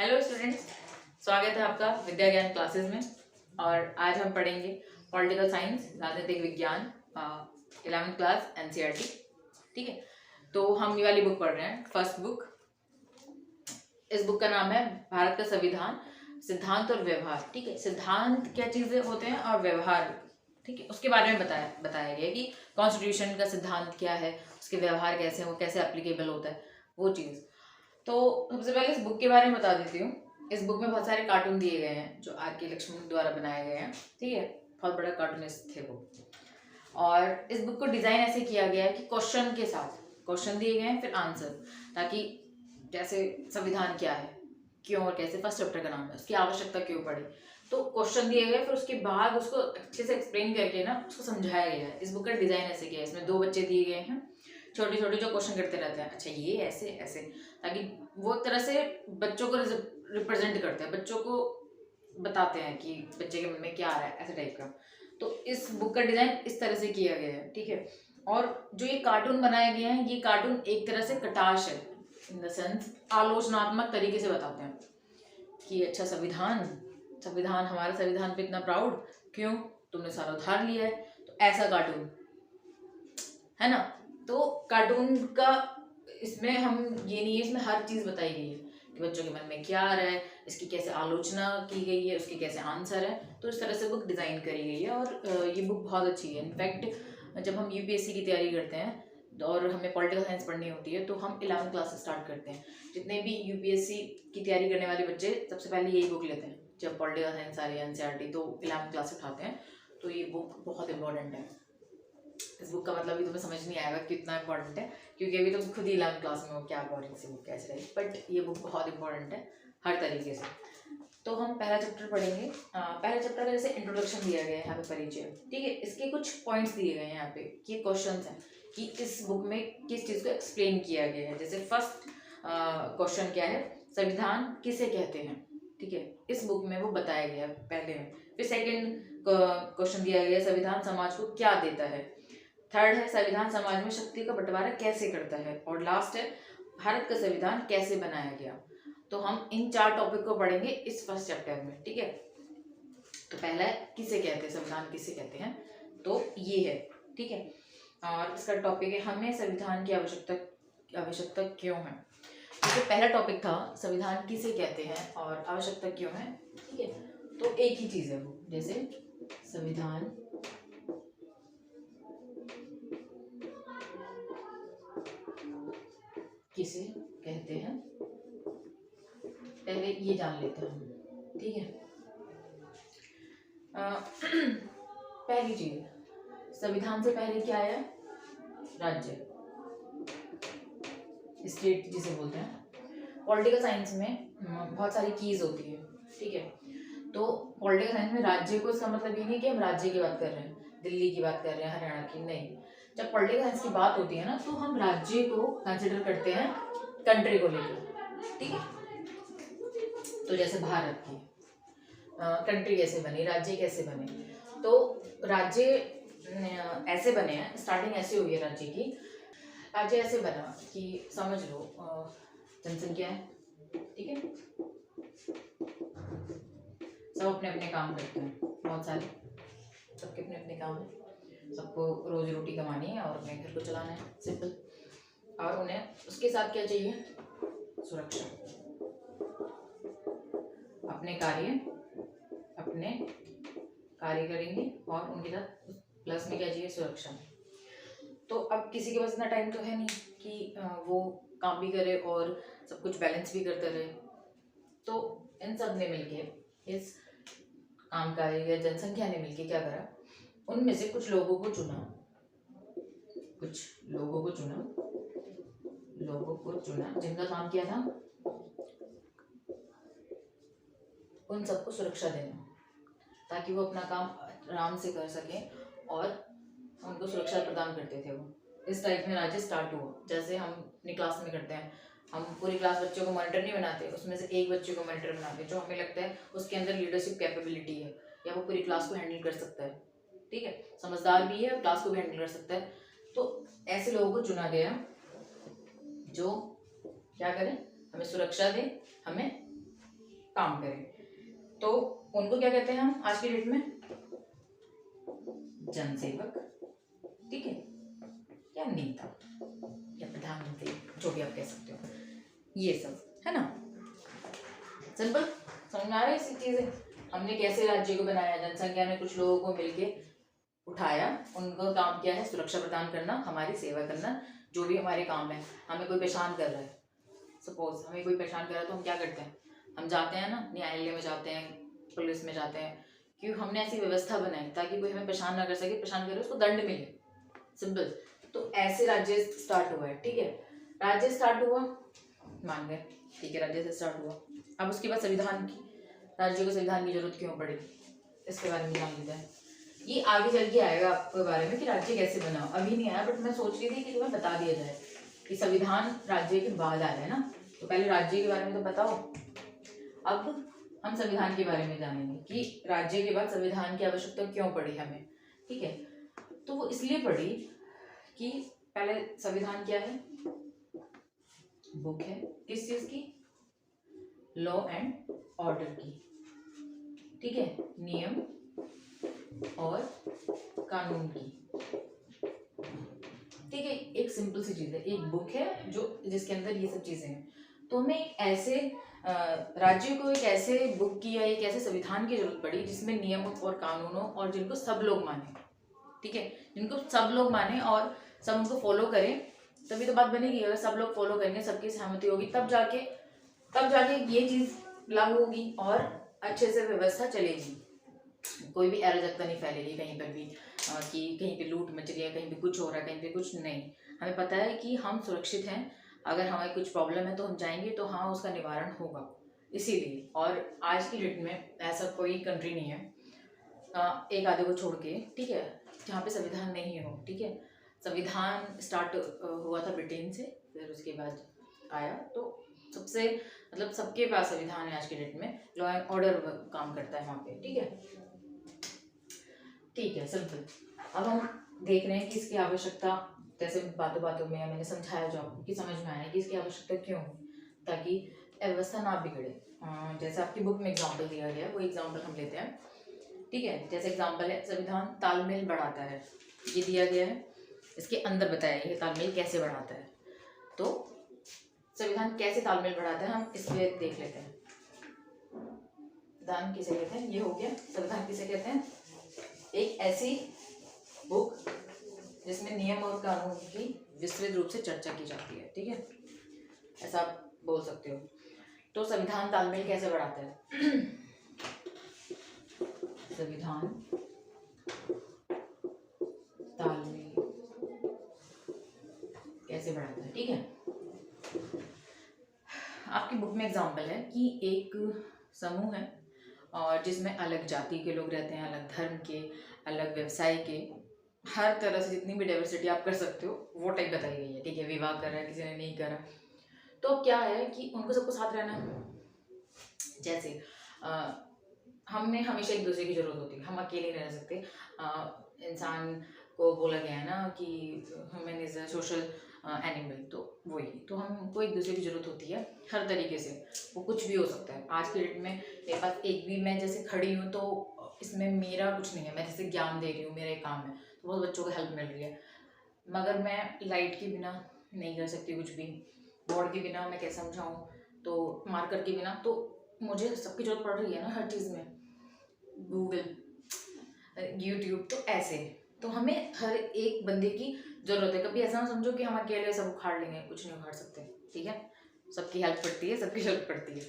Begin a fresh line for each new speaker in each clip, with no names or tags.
Hello students, स्वागत है आपका विद्या ज्ञान क्लासेस में। और आज हम पढ़ेंगे पॉलिटिकल साइंस, राजनीतिक विज्ञान, 11th क्लास एनसीईआरटी। ठीक है, तो हम ये वाली बुक पढ़ रहे हैं, फर्स्ट बुक। इस बुक का नाम है भारत का संविधान, सिद्धांत और व्यवहार। ठीक है, सिद्धांत क्या चीजें होते हैं और व्यवहार, ठीक है, उसके बारे में बताया गया कि कॉन्स्टिट्यूशन का सिद्धांत क्या है, उसके व्यवहार कैसे हैं, वो कैसे एप्लीकेबल होता है, वो चीज़। तो सबसे पहले इस बुक के बारे में बता देती हूँ। इस बुक में बहुत सारे कार्टून दिए गए हैं जो आर के लक्ष्मण द्वारा बनाए गए हैं। ठीक है, बहुत बड़ा कार्टूनिस्ट थे वो। और इस बुक को डिज़ाइन ऐसे किया गया है कि क्वेश्चन के साथ क्वेश्चन दिए गए हैं, फिर आंसर, ताकि जैसे संविधान क्या है, क्यों और कैसे, फर्स्ट चैप्टर का नाम है, उसकी आवश्यकता क्यों पड़ी, तो क्वेश्चन दिए गए, फिर उसके बाद उसको अच्छे से एक्सप्लेन करके ना उसको समझाया गया है। इस बुक का डिज़ाइन ऐसे किया है। इसमें 2 बच्चे दिए गए हैं, छोटे छोटे, जो क्वेश्चन करते रहते हैं, अच्छा ये ऐसे ऐसे, ताकि वो एक तरह से बच्चों को रिप्रेजेंट करते हैं, बच्चों को बताते हैं कि बच्चे के मन में क्या आ रहा है, ऐसे टाइप का। तो इस बुक का डिज़ाइन इस तरह से किया गया है। ठीक है, और जो ये कार्टून बनाए गए हैं, ये कार्टून एक तरह से कटाश है, इन द सेंस आलोचनात्मक तरीके से बताते हैं कि अच्छा संविधान संविधान हमारा संविधान पे इतना प्राउड क्यों, तुमने सारा उधार लिया है, तो ऐसा कार्टून है ना। तो कार्टून का इसमें हम ये नहीं है, इसमें हर चीज़ बताई गई है कि बच्चों के मन में क्या आ रहा है, इसकी कैसे आलोचना की गई है, उसके कैसे आंसर है। तो इस तरह से बुक डिज़ाइन करी गई है और ये बुक बहुत अच्छी है। इनफैक्ट जब हम यूपीएससी की तैयारी करते हैं और हमें पॉलिटिकल साइंस पढ़नी होती है, तो हम 11th क्लास से स्टार्ट करते हैं। जितने भी यूपीएससी की तैयारी करने वाले बच्चे सबसे पहले यही बुक लेते हैं। जब पॉलिटिकल साइंस आ रही है एनसीईआरटी, तो 11th क्लास से उठाते हैं। तो ये बुक बहुत इंपॉर्टेंट है। इस बुक का मतलब भी तुम्हें समझ नहीं आएगा कितना इंपॉर्टेंट है, क्योंकि अभी तुम खुद ही 11th क्लास में हो, क्या बोरिंग सी बुक कैसे रही, बट ये बुक बहुत इंपॉर्टेंट है हर तरीके से। तो हम पहला चैप्टर पढ़ेंगे। पहले चैप्टर का जैसे इंट्रोडक्शन दिया गया है, यहाँ पे परिचय। ठीक है, इसके कुछ पॉइंट्स दिए गए हैं यहाँ पे, ये क्वेश्चंस हैं कि इस बुक में किस चीज़ को एक्सप्लेन किया गया है। जैसे फर्स्ट क्वेश्चन क्या है, संविधान किसे कहते हैं। ठीक है, इस बुक में वो बताया गया है पहले में। फिर सेकेंड क्वेश्चन दिया गया है, संविधान समाज को क्या देता है। थर्ड है, संविधान समाज में शक्ति का बंटवारा कैसे करता है। और लास्ट है, भारत का संविधान कैसे बनाया गया। तो हम इन 4 टॉपिक को पढ़ेंगे इस फर्स्ट चैप्टर में। ठीक है, तो पहला है किसे कहते हैं, संविधान किसे कहते हैं, तो ये है। ठीक है, और इसका टॉपिक है हमें संविधान की आवश्यकता क्यों है। तो पहला टॉपिक था संविधान किसे कहते हैं और आवश्यकता क्यों है। ठीक है, तो एक ही चीज़ है वो, जैसे संविधान किसे कहते हैं, पहले ये जान लेते हैं हम। ठीक है, पहली चीज, संविधान से पहले क्या आया, राज्य, स्टेट जिसे बोलते हैं। पॉलिटिकल साइंस में बहुत सारी कीज होती है। ठीक है, तो पॉलिटिकल साइंस में राज्य को, इसका मतलब ये नहीं कि हम राज्य की बात कर रहे हैं, दिल्ली की बात कर रहे हैं, हरियाणा की नहीं। जब पॉलिटिकल साइंस की बात होती है ना, तो हम राज्य को कंसिडर करते हैं कंट्री को लेकर। ठीक है, तो जैसे भारत की कंट्री कैसे बनी, राज्य कैसे बने, तो राज्य ऐसे बने हैं, स्टार्टिंग ऐसे हुई है राज्य की। राज्य ऐसे बना कि समझ लो जनसंख्या है, ठीक है, सब अपने अपने काम करते हैं, बहुत सारे, सबके अपने अपने काम है, सबको रोजी रोटी कमानी है और अपने घर को चलाना है, सिंपल। और उन्हें उसके साथ क्या चाहिए, सुरक्षा, अपने कार्य करेंगे और उनके साथ प्लस में क्या चाहिए, सुरक्षा। तो अब किसी के पास इतना टाइम तो है नहीं कि वो काम भी करे और सब कुछ बैलेंस भी करते रहे। तो इन सब ने मिलके, इस काम कार्य या जनसंख्या ने मिलके क्या करा, उनमें से कुछ लोगों को चुना जिनका काम किया था उन सबको सुरक्षा देना, ताकि वो अपना काम आराम से कर सकें और उनको सुरक्षा प्रदान करते थे वो। इस टाइप में राज्य स्टार्ट हुआ। जैसे हम अपनी क्लास में करते हैं, हम पूरी क्लास बच्चों को मॉनिटर नहीं बनाते, उसमें से एक बच्चे को मॉनिटर बनाते हैं जो हमें लगता है उसके अंदर लीडरशिप कैपेबिलिटी है या वो पूरी क्लास को हैंडल कर सकता है। ठीक है, समझदार भी है और क्लास को भी हैंडल कर सकता है। तो ऐसे लोगों को चुना गया जो क्या करें, हमें सुरक्षा दें, हमें काम करें। तो उनको क्या कहते हैं हम आज की डेट में? जनसेवक, ठीक है, या नेता या प्रधानमंत्री, जो भी आप कह सकते हो, ये सब है ना। सिंपल, समझ में आ रहा है इसी चीजें। हमने कैसे राज्य को बनाया, जनसंख्या ने कुछ लोगों को मिलके उठाया, उनको काम किया है सुरक्षा प्रदान करना, हमारी सेवा करना, जो भी हमारे काम है। हमें कोई परेशान कर रहा है, सपोज हमें कोई परेशान कर रहा है, तो हम क्या करते हैं? हम जाते हैं ना, न्यायालय में जाते हैं, पुलिस में जाते हैं, क्यों? हमने ऐसी व्यवस्था बनाई ताकि कोई हमें परेशान ना कर सके, परेशान करे उसको दंड मिले। सिंपल। तो ऐसे राज्य स्टार्ट हुआ है, ठीक है, राज्य स्टार्ट हुआ, मान गए, ठीक है, राज्य से स्टार्ट हुआ। अब उसके बाद संविधान की, राज्य को संविधान की जरूरत क्यों पड़ी, इसके बारे में जान लेते हैं। ये आगे चल के आएगा आपके बारे में कि राज्य कैसे बना, अभी नहीं आया, बट मैं सोच रही थी कि तुम्हें बता दिया जाए कि संविधान राज्य के बाद आया है ना, तो पहले राज्य के बारे में तो बताओ। अब हम संविधान के बारे में जानेंगे कि राज्य के बाद संविधान की आवश्यकता क्यों पड़ी हमें, ठीक है। तो वो इसलिए पड़ी कि पहले संविधान क्या है? बुक है, किस चीज की? लॉ एंड ऑर्डर की, ठीक है, नियम और कानून की, ठीक है। एक सिंपल सी चीज है, एक बुक है जो जिसके अंदर ये सब चीजें हैं। तो हमें एक ऐसे राज्य को एक ऐसे बुक की या एक ऐसे संविधान की जरूरत पड़ी जिसमें नियम और कानूनों और जिनको सब लोग माने, ठीक है, जिनको सब लोग माने और सब उनको फॉलो करें, तभी तो बात बनेगी। अगर सब लोग फॉलो करेंगे, सबकी सहमति होगी, तब जाके ये चीज लागू होगी और अच्छे से व्यवस्था चलेगी। कोई भी अराजकता नहीं फैलेगी कहीं पर भी कि कहीं पे लूट मच रही है, कहीं पे कुछ हो रहा है, कहीं पे कुछ नहीं। हमें पता है कि हम सुरक्षित हैं, अगर हमें कुछ प्रॉब्लम है तो हम जाएंगे तो हाँ उसका निवारण होगा, इसीलिए। और आज की डेट में ऐसा कोई कंट्री नहीं है, एक आधे को छोड़ के, ठीक है, जहाँ पे संविधान नहीं हो, ठीक है। संविधान स्टार्ट हुआ था ब्रिटेन से, फिर उसके बाद आया, तो सबसे मतलब सबके पास संविधान है आज की डेट में, लॉ एंड ऑर्डर काम करता है वहाँ पे, ठीक है, ठीक है, सिंपल। अब हम देख रहे हैं कि इसकी आवश्यकता, जैसे बातों बातों में मैंने समझाया जो आपको कि समझ में आया कि इसकी आवश्यकता क्यों हुई, ताकि व्यवस्था ना बिगड़े। जैसे आपकी बुक में एग्जाम्पल दिया गया है, वो एग्जाम्पल हम लेते हैं, ठीक है। जैसे एग्जाम्पल है, संविधान तालमेल बढ़ाता है, ये दिया गया है, इसके अंदर बताया ये तालमेल कैसे बढ़ाता है। तो संविधान कैसे तालमेल बढ़ाता है, हम इसमें देख लेते हैं। संविधान किसे कहते हैं, ये हो गया। संविधान किसे कहते हैं? एक ऐसी बुक जिसमें नियम और कानून की विस्तृत रूप से चर्चा की जाती है, ठीक है, ऐसा आप बोल सकते हो। तो संविधान तालमेल कैसे बढ़ाता है? संविधान तालमेल कैसे बढ़ाता है, ठीक है। आपकी बुक में एग्जाम्पल है कि एक समूह है और जिसमें अलग जाति के लोग रहते हैं, अलग धर्म के, अलग व्यवसाय के, हर तरह से जितनी भी डाइवर्सिटी आप कर सकते हो वो टाइप बताई गई है, ठीक है। विवाह कर रहा है, किसी ने नहीं करा, तो क्या है कि उनको सबको साथ रहना है। जैसे हमने हमेशा एक दूसरे की जरूरत होती है, हम अकेले नहीं रह सकते। इंसान को बोला गया है ना कि human is a social animal, तो वही, तो हमको एक दूसरे की जरूरत होती है हर तरीके से। वो कुछ भी हो सकता है। आज के डेट में मेरे पास एक भी, मैं जैसे खड़ी हूँ तो इसमें मेरा कुछ नहीं है, मैं जैसे ज्ञान दे रही हूँ, मेरा एक काम है, तो बहुत बच्चों को हेल्प मिल रही है, मगर मैं लाइट के बिना नहीं कर सकती कुछ भी, बोर्ड के बिना मैं कैसे समझाऊँ, तो मार्कर के बिना, तो मुझे सबकी जरूरत पड़ रही है ना हर चीज़ में, गूगल, यूट्यूब, तो ऐसे। तो हमें हर एक बंदे की जरूरत है। कभी ऐसा ना समझो कि हम अकेले सब उखाड़ लेंगे, कुछ नहीं उखाड़ सकते, ठीक है, सबकी हेल्प पड़ती है, सबकी जरूरत पड़ती है।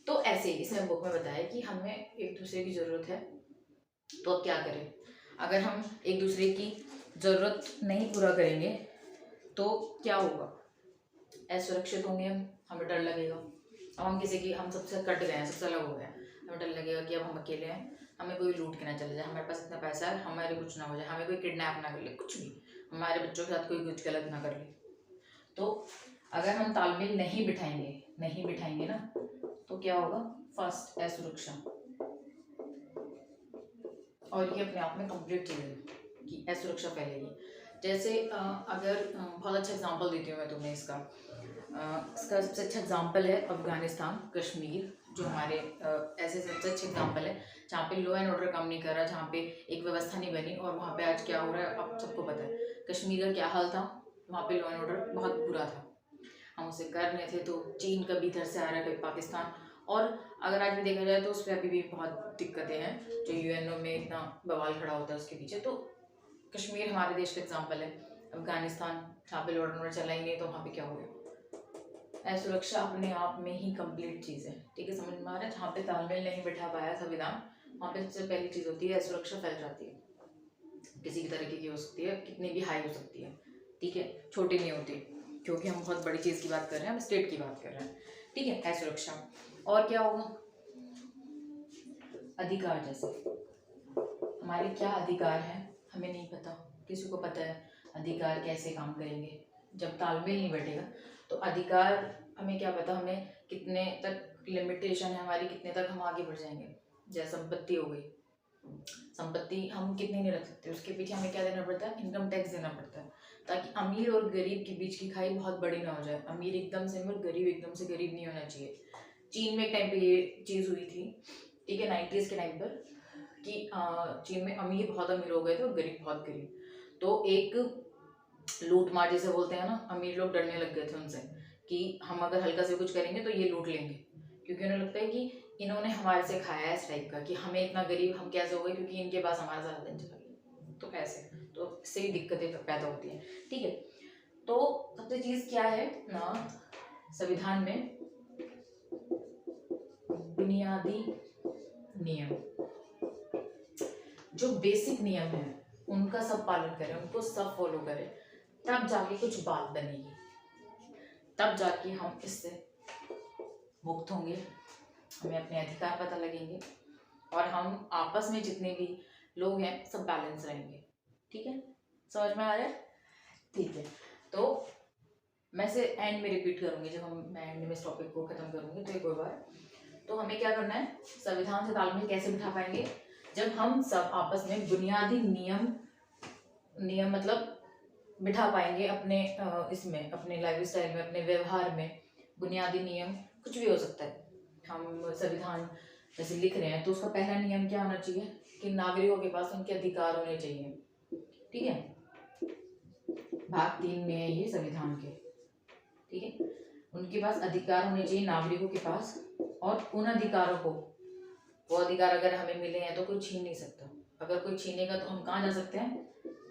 तो ऐसे ही इसमें बुक में बताया कि हमें एक दूसरे की जरूरत है, तो अब क्या करें? अगर हम एक दूसरे की जरूरत नहीं पूरा करेंगे तो क्या होगा? असुरक्षित होंगे हम, हमें डर लगेगा। अब हम किसी की, हम सबसे कट गए हैं, सबसे अलग हो गए हैं, हमें डर लगेगा कि अब हम अकेले हैं, हमें कोई लूट के ना चले जाए, हमारे पास इतना पैसा है, हमारे कुछ ना हो जाए, हमें कोई किडनैप ना कर ले, कुछ भी, हमारे बच्चों के साथ कोई कुछ गलत ना कर ले। तो अगर हम तालमेल नहीं बिठाएंगे ना, तो क्या होगा? फर्स्ट, असुरक्षा, और ये अपने आप में कंप्लीट चीज़ है कि असुरक्षा फैलेगी। जैसे अगर बहुत अच्छा एग्जांपल देती हूँ मैं तुम्हें इसका, इसका सबसे अच्छा एग्जाम्पल है अफगानिस्तान, कश्मीर, जो हमारे ऐसे सबसे अच्छे एग्जाम्पल है जहाँ पे लॉ एंड ऑर्डर काम नहीं कर रहा, जहाँ पे एक व्यवस्था नहीं बनी। और वहाँ पे आज क्या हो रहा है आप सबको पता है। कश्मीर का क्या हाल था, वहाँ पे लॉ एंड ऑर्डर बहुत बुरा था, हम उसे कर रहे थे। तो चीन कभी इधर से आ रहा है, कभी पाकिस्तान। और अगर आज भी देखा जाए तो उस पर अभी भी बहुत दिक्कतें हैं, जो यूएनओ में इतना बवाल खड़ा होता है उसके पीछे। तो कश्मीर हमारे देश का एग्जाम्पल है। अफगानिस्तान, जहाँ पे लॉ एंड ऑर्डर चलाएंगे तो वहाँ पे क्या होगा। असुरक्षा अपने आप में ही कंप्लीट चीज़ है, ठीक है, समझ में आ रहा है। जहाँ पे तालमेल नहीं बैठा पाया संविधान, वहाँ पे सबसे पहली चीज़ होती है असुरक्षा फैल जाती है। किसी भी तरीके की हो सकती है, कितनी भी हाई हो सकती है, ठीक है, छोटी नहीं होती, क्योंकि हम बहुत बड़ी चीज़ की बात कर रहे हैं, हम स्टेट की बात कर रहे हैं, ठीक है। असुरक्षा। और क्या होगा, अधिकार। जैसे हमारे क्या अधिकार है हमें नहीं पता, किसी को पता है अधिकार कैसे काम करेंगे। जब तालमेल नहीं बैठेगा तो अधिकार हमें क्या पता, हमें कितने तक लिमिटेशन है हमारी, कितने तक हम आगे बढ़ जाएंगे। जैसे संपत्ति हो गई, संपत्ति हम कितनी नहीं रख सकते, उसके पीछे हमें क्या देना पड़ता है, इनकम टैक्स देना पड़ता है, ताकि अमीर और गरीब के बीच की खाई बहुत बड़ी ना हो जाए। अमीर एकदम से अमीर, गरीब एकदम से गरीब नहीं होना चाहिए। चीन में एक टाइम पे ये चीज़ हुई थी, ठीक है, 90s के टाइम पर, कि चीन में अमीर बहुत अमीर हो गए थे और गरीब बहुत गरीब। तो एक लूट मार जैसे बोलते हैं ना, अमीर लोग डरने लग गए थे उनसे कि हम अगर हल्का से कुछ करेंगे तो ये लूट लेंगे, क्योंकि उन्हें लगता है कि इन्होंने हमारे से खाया है इस टाइप का, कि हमें इतना गरीब हम कैसे हो गए, क्योंकि इनके पास हमारा सारा दिन चला गया। तो ऐसे तो इससे ही दिक्कतें पैदा होती हैं, ठीक है। तो सबसे चीज़ क्या है ना, संविधान में बुनियादी नियम, जो बेसिक नियम है उनका सब पालन करें, उनको सब फॉलो करें, तब जाके कुछ बात बनेगी, तब जाके हम इससे मुक्त होंगे, हमें अपने अधिकार पता लगेंगे, और हम आपस में जितने भी लोग हैं सब बैलेंस रहेंगे, ठीक है। समझ में आ रहा है, ठीक है। तो मैं से एंड में रिपीट करूंगी, जब मैं एंड में इस टॉपिक को खत्म करूंगी तो एक और बार। तो हमें क्या करना है, संविधान से तालमेल कैसे बिठा पाएंगे, जब हम सब आपस में बुनियादी नियम मतलब बिठा पाएंगे अपने इसमें, अपने लाइफस्टाइल में, अपने व्यवहार में। बुनियादी नियम कुछ भी हो सकता है, हम संविधान जैसे लिख रहे हैं तो उसका पहला नियम क्या होना चाहिए, कि नागरिकों के पास उनके अधिकार होने चाहिए, ठीक है। भाग 3 में है ये संविधान के, ठीक है। उनके पास अधिकार होने चाहिए, नागरिकों के पास, और उन अधिकारों को, वो अधिकार अगर हमें मिले हैं तो कोई छीन नहीं सकता। अगर कोई छीनेगा तो हम कहाँ जा सकते हैं,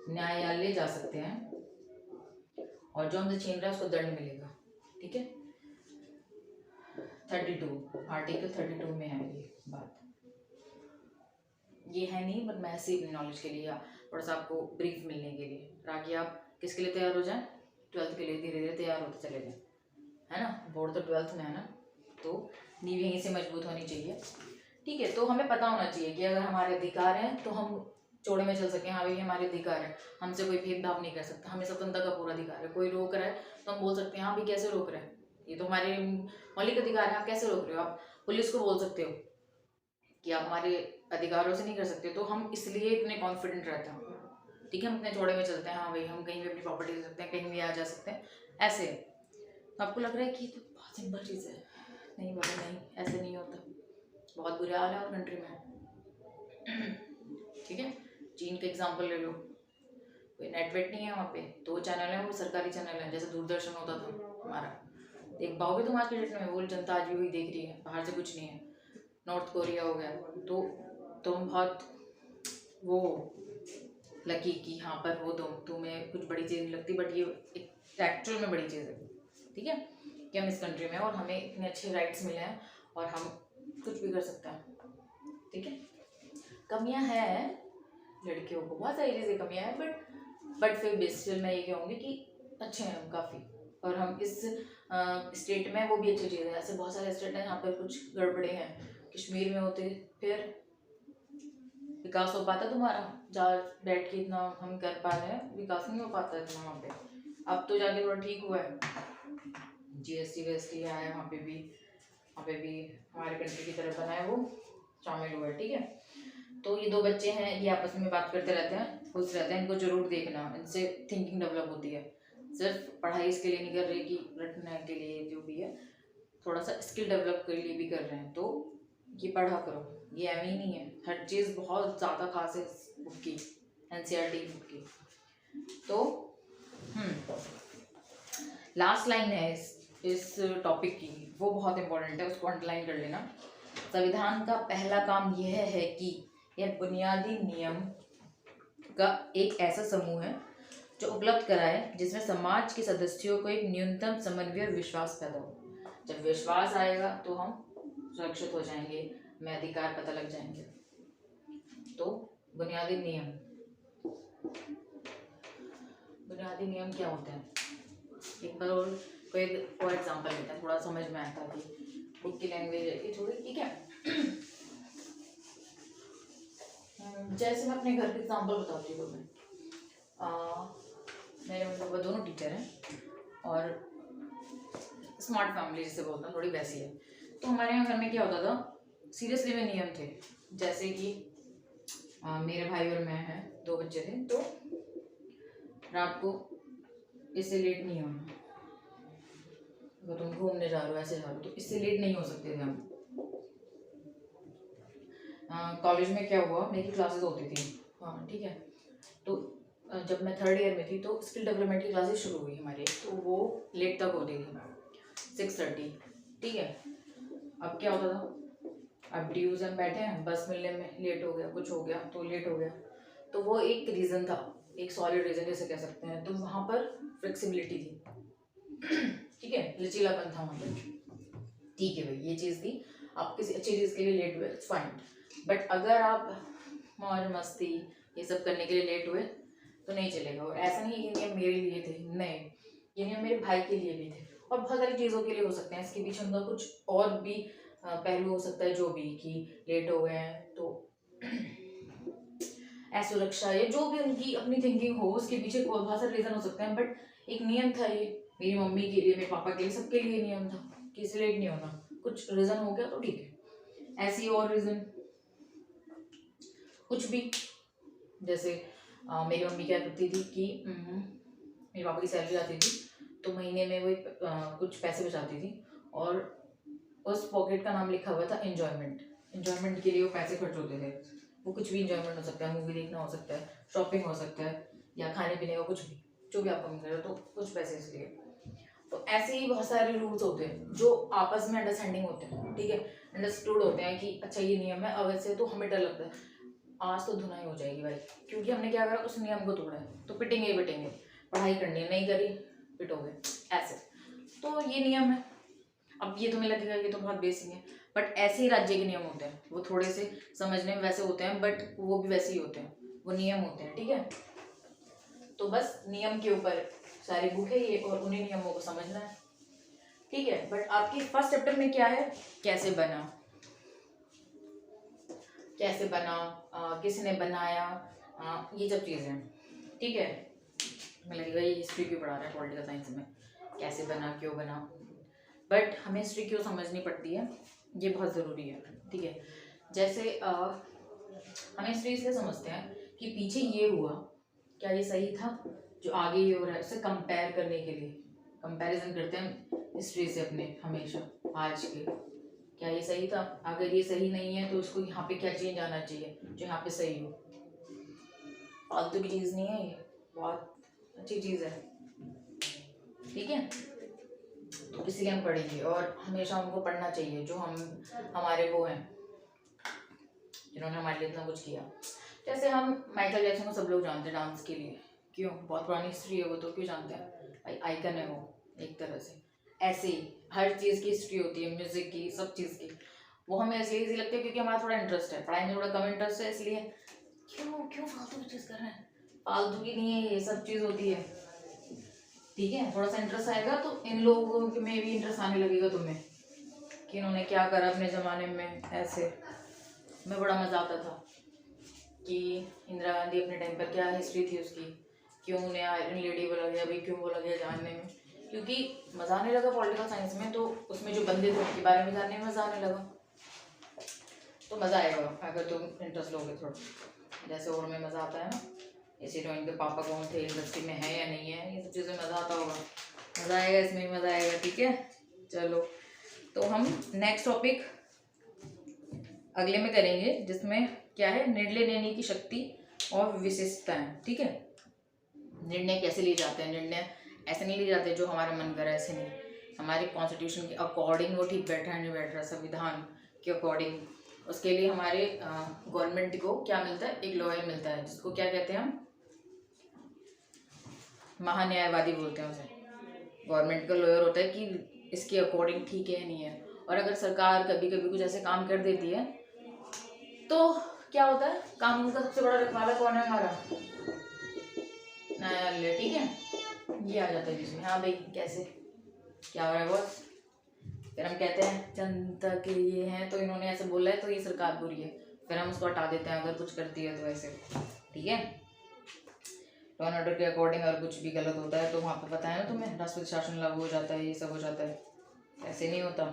न्यायालय जा सकते हैं, और जो हमसे छीन रहा है उसको दंड मिलेगा, ठीक है। 32 आर्टिकल 32 में है ये बात, ये है नहीं, बट मैं ऐसे ही नॉलेज के लिए या थोड़ा सा आपको ब्रीफ मिलने के लिए, ताकि आप किसके लिए तैयार हो जाएं, 12th के लिए धीरे धीरे तैयार होते चले जाएं, है ना। बोर्ड तो 12th में है ना, तो नींव यहीं से मजबूत होनी चाहिए, ठीक है। तो हमें पता होना चाहिए कि अगर हमारे अधिकार हैं तो हम चौड़े में चल सकें, हाँ भाई हमारे अधिकार है, हमसे कोई भेदभाव नहीं कर सकता, हमें स्वतंत्रता का पूरा अधिकार है। कोई रोक रहा है तो हम बोल सकते हैं हाँ भाई कैसे रोक रहे हैं, ये तो हमारे मौलिक अधिकार है, आप कैसे रोक रहे हो। आप पुलिस को बोल सकते हो कि आप हमारे अधिकारों से नहीं कर सकते। तो हम इसलिए इतने कॉन्फिडेंट रहते हैं, ठीक है, हम इतने चौड़े में चलते हैं, हाँ भाई हम कहीं भी अपनी प्रॉपर्टी ले सकते हैं, कहीं भी आ जा सकते हैं, ऐसे। तो आपको लग रहा है कि ये तो बहुत सिंपल चीज़ है, नहीं बाबा नहीं, ऐसे नहीं होता, बहुत बुरे हाल है और कंट्री में, ठीक है। चीन का एग्जाम्पल ले लो, कोई नेटवर्क नहीं है वहाँ पे, 2 चैनल हैं, वो सरकारी चैनल हैं, जैसे दूरदर्शन होता था हमारा, देख पाओगे तुम आज के डेट में, वो जनता आज भी वही देख रही है, बाहर से कुछ नहीं है। नॉर्थ कोरिया हो गया, तो तुम बहुत वो लकी कि यहाँ पर हो, तुम्हें कुछ बड़ी चीज़ नहीं लगती, बट ये एक एक्चुअल में बड़ी चीज़ है, ठीक है, कि हम इस कंट्री में और हमें इतने अच्छे राइट्स मिले हैं और हम कुछ भी कर सकते हैं, ठीक है। कमियां हैं लड़कियों को, बहुत सारी चीज़ें कमियां हैं, बट फिर बेसिकली मैं ये कहूँगी कि अच्छे हैं हम काफ़ी, और हम इस स्टेट में वो भी अच्छी चीज़ है। ऐसे बहुत सारे स्टेट हैं जहाँ पर कुछ गड़बड़े हैं, कश्मीर में होते फिर विकास हो पाता तुम्हारा, जहाँ बैठ के इतना हम कर पा रहे हैं, विकास नहीं हो पाता इतना वहाँ पे। अब तो जाके थोड़ा ठीक हुआ है, GST VST आया है, वहाँ पे भी हमारे कंट्री की तरफ बना है, वो शामिल हुआ है, ठीक है। तो ये 2 बच्चे हैं, ये आपस में बात करते रहते हैं, खुश रहते हैं, इनको जरूर देखना, इनसे थिंकिंग डेवलप होती है। सिर्फ पढ़ाई इसके लिए नहीं कर रहे कि रटने के लिए जो भी है, थोड़ा सा स्किल डेवलप के लिए भी कर रहे हैं, तो ये पढ़ा करो। ये एम ही नहीं है, हर चीज़ बहुत ज़्यादा खास है इस बुक की, एनसीईआरटी बुक की। तो लास्ट लाइन है इस टॉपिक की, वो बहुत इंपॉर्टेंट है, उसको अंडरलाइन कर लेना। संविधान का पहला काम यह है कि यह बुनियादी नियम का एक ऐसा समूह है जो उपलब्ध कराए जिसमें समाज के सदस्यों को एक न्यूनतम समन्वय और विश्वास पैदा हो। जब विश्वास आएगा तो हम सुरक्षित हो जाएंगे, हमें अधिकार पता लग जाएंगे। तो बुनियादी नियम क्या होते हैं, एक बार और कोई एग्जांपल लेते हैं, थोड़ा समझ में आता है कि बुक की लैंग्वेज है थोड़ी, ठीक है। जैसे मैं अपने घर के एग्जांपल बताती हूँ। मेरे मम्मी पापा दोनों टीचर हैं और स्मार्ट फैमिली जिसे बोलते हैं, थोड़ी वैसी है। तो हमारे यहाँ घर में क्या होता था, सीरियसली में नियम थे, जैसे कि मेरे भाई और मैं हैं, 2 बच्चे थे, तो रात को इससे लेट नहीं होना। अगर तुम घूमने जा रहे हो, ऐसे जा रहे हो, तो इससे लेट नहीं हो सकते थे हम। कॉलेज में क्या हुआ, मेरी क्लासेस होती थी, हाँ ठीक है। तो जब मैं 3rd ईयर में थी तो स्किल डेवलपमेंट की क्लासेस शुरू हुई हमारी, तो वो लेट तक होती थी, 6:30, ठीक है। अब क्या होता था, अब ड्यूज हम बैठे हैं, बस मिलने में लेट हो गया, कुछ हो गया तो लेट हो गया, तो वो एक रीज़न था, एक सॉलिड रीज़न जैसे कह सकते हैं। तो वहाँ पर फ्लेक्सिबिलिटी थी, ठीक है, लचीलापन था वहाँ पर, ठीक है भाई, ये चीज़ थी। आप किसी अच्छी चीज़ के लिए लेट हुए, इट्स फाइन, बट अगर आप मौज मस्ती ये सब करने के लिए लेट हुए तो नहीं चलेगा। और ऐसा नहीं है कि नियम मेरे लिए थे, नहीं, ये नियम मेरे भाई के लिए भी थे, और बहुत सारी चीज़ों के लिए हो सकते हैं, इसके पीछे उनका कुछ और भी पहलू हो सकता है, जो भी कि लेट हो गए हैं तो असुरक्षा या जो भी उनकी अपनी थिंकिंग हो, उसके पीछे बहुत सारे रीज़न हो सकते हैं, बट एक नियम था ये, मेरी मम्मी के लिए, मेरे पापा के लिए, सबके लिए नियम था कि इसे लेट नहीं होना। कुछ रीज़न हो गया तो ठीक है, ऐसी और रीज़न कुछ भी, जैसे मेरी मम्मी क्या करती थी कि मेरे पापा की सैलरी आती थी तो महीने में वो कुछ पैसे बचाती थी, और उस पॉकेट का नाम लिखा हुआ था एंजॉयमेंट के लिए वो पैसे खर्च होते थे। वो कुछ भी एंजॉयमेंट हो सकता है, मूवी देखना हो सकता है, शॉपिंग हो सकता है, या खाने पीने का कुछ भी, जो भी आपको मन करे, तो कुछ पैसे इसलिए। तो ऐसे ही बहुत सारे रूल्स होते हैं जो आपस में अंडरस्टैंडिंग होते हैं, ठीक है, अंडरस्टूड होते हैं कि अच्छा ये नियम है, अब ऐसे तो हमें डर लगता है आज तो धुनाई हो जाएगी भाई, क्योंकि हमने क्या करा, उस नियम को तोड़ा है, तो पिटेंगे ही पिटेंगे, पढ़ाई करनी है, नहीं करी पिटोगे, ऐसे। तो ये नियम है। अब ये तुम्हें लगेगा ये तो बहुत बेसिक है, बट ऐसे ही राज्य के नियम होते हैं, वो थोड़े से समझने में वैसे होते हैं, बट वो भी वैसे ही होते हैं, वो नियम होते हैं, ठीक है। तो बस नियम के ऊपर सारी बुक है ये, और उन्हीं नियमों को समझना है, ठीक है। बट आपकी फर्स्ट चैप्टर में क्या है, कैसे बना, किसने बनाया, ये सब चीज़ें, ठीक है। हमें लगेगा ये हिस्ट्री क्यों पढ़ा रहा है पॉलिटिकल साइंस में, कैसे बना, क्यों बना, बट हमें हिस्ट्री क्यों समझनी पड़ती है, ये बहुत ज़रूरी है, ठीक है। जैसे हम हिस्ट्री इसलिए समझते हैं कि पीछे ये हुआ, क्या ये सही था, जो आगे ये हो रहा है उसे कंपेयर करने के लिए, कंपैरिजन करते हैं हिस्ट्री से अपने, हमेशा आज के, क्या ये सही था, अगर ये सही नहीं है तो उसको यहाँ पे क्या चेंज आना चाहिए जो यहाँ पे सही हो। फालतू की चीज़ नहीं है ये, बहुत अच्छी चीज़ है, ठीक है। तो इसलिए हम पढ़ेंगे, और हमेशा हमको पढ़ना चाहिए, जो हमारे वो हैं जिन्होंने हमारे लिए इतना कुछ किया। जैसे हम माइकल जैक्सन को सब लोग जानते हैं डांस के लिए, क्यों, बहुत पुरानी हिस्ट्री है वो, तो क्यों जानते हैं, आइकन है वो एक तरह से। ऐसे ही हर चीज़ की हिस्ट्री होती है, म्यूज़िक की, सब चीज़ की, वो हमें इसलिए ईजी लगती है क्योंकि हमारा थोड़ा इंटरेस्ट है, पढ़ाई में थोड़ा कम इंटरेस्ट है, इसलिए क्यों फालतू की चीज़ कर रहे हैं, फालतू की नहीं है ये सब चीज़ होती है, ठीक है। थोड़ा सा इंटरेस्ट आएगा तो इन लोगों में भी इंटरेस्ट आने लगेगा तुम्हें, कि इन्होंने क्या करा अपने ज़माने में, ऐसे। मैं बड़ा मज़ा आता था कि इंदिरा गांधी अपने टाइम पर क्या हिस्ट्री थी उसकी, क्यों उन्हें आयरन लेडी बोला गया भाई, क्यों बोला गया जानने में, क्योंकि मज़ा आने लगा पॉलिटिकल साइंस में, तो उसमें जो बंदे थे उनके बारे में जानने में मज़ा आने लगा, तो मज़ा आएगा अगर तुम इंटरेस्ट लोगे थोड़ा, जैसे और में मज़ा आता है ना, इस हीरोइन के पापा कौन थे, इंडस्ट्री में है या नहीं है, ये सब चीज़ें मज़ा आता होगा, मज़ा आएगा, इसमें ही मज़ा आएगा। ठीक है, चलो तो हम नेक्स्ट टॉपिक अगले में करेंगे, जिसमें क्या है, निर्णय लेने की शक्ति और विशेषताएं। ठीक है, निर्णय कैसे लिए जाते हैं, निर्णय ऐसे नहीं लिए जाते जो हमारा मन करे, ऐसे नहीं, हमारे कॉन्स्टिट्यूशन के अकॉर्डिंग वो ठीक बैठा है नहीं बैठ रहा, संविधान के अकॉर्डिंग। उसके लिए हमारे गवर्नमेंट को क्या मिलता है, एक लॉयर मिलता है, जिसको क्या कहते हैं हम, महान्यायवादी बोलते हैं उसे। गवर्नमेंट का लॉयर होता है कि इसके अकॉर्डिंग ठीक है नहीं है। और अगर सरकार कभी कभी कुछ ऐसे काम कर देती है तो क्या होता है, कानून का सबसे बड़ा रखवाला कौन है, हमारा न्यायालय। ठीक है, ये आ जाता है बीच में। हाँ भाई, कैसे क्या हो रहा है बॉस, फिर हम कहते हैं जनता के ये हैं तो इन्होंने ऐसे बोला है तो ये सरकार बुरी है, फिर हम उसको हटा देते हैं अगर कुछ करती है तो ऐसे। ठीक है, लॉ एंड ऑर्डर के अकॉर्डिंग अगर कुछ भी गलत होता है तो वहाँ पे पता है ना तुम्हें, राष्ट्रपति शासन लागू हो जाता है, ये सब हो जाता है, ऐसे नहीं होता।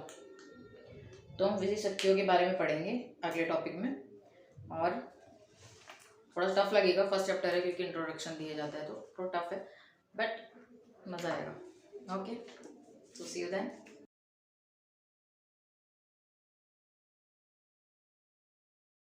तो हम विधि शक्तियों के बारे में पढ़ेंगे अगले टॉपिक में, और थोड़ा टफ लगेगा, फर्स्ट चैप्टर है क्योंकि इंट्रोडक्शन दिया जाता है तो थोड़ा टफ है, बट मज़ा आएगा। ओके, तो सी यू देन।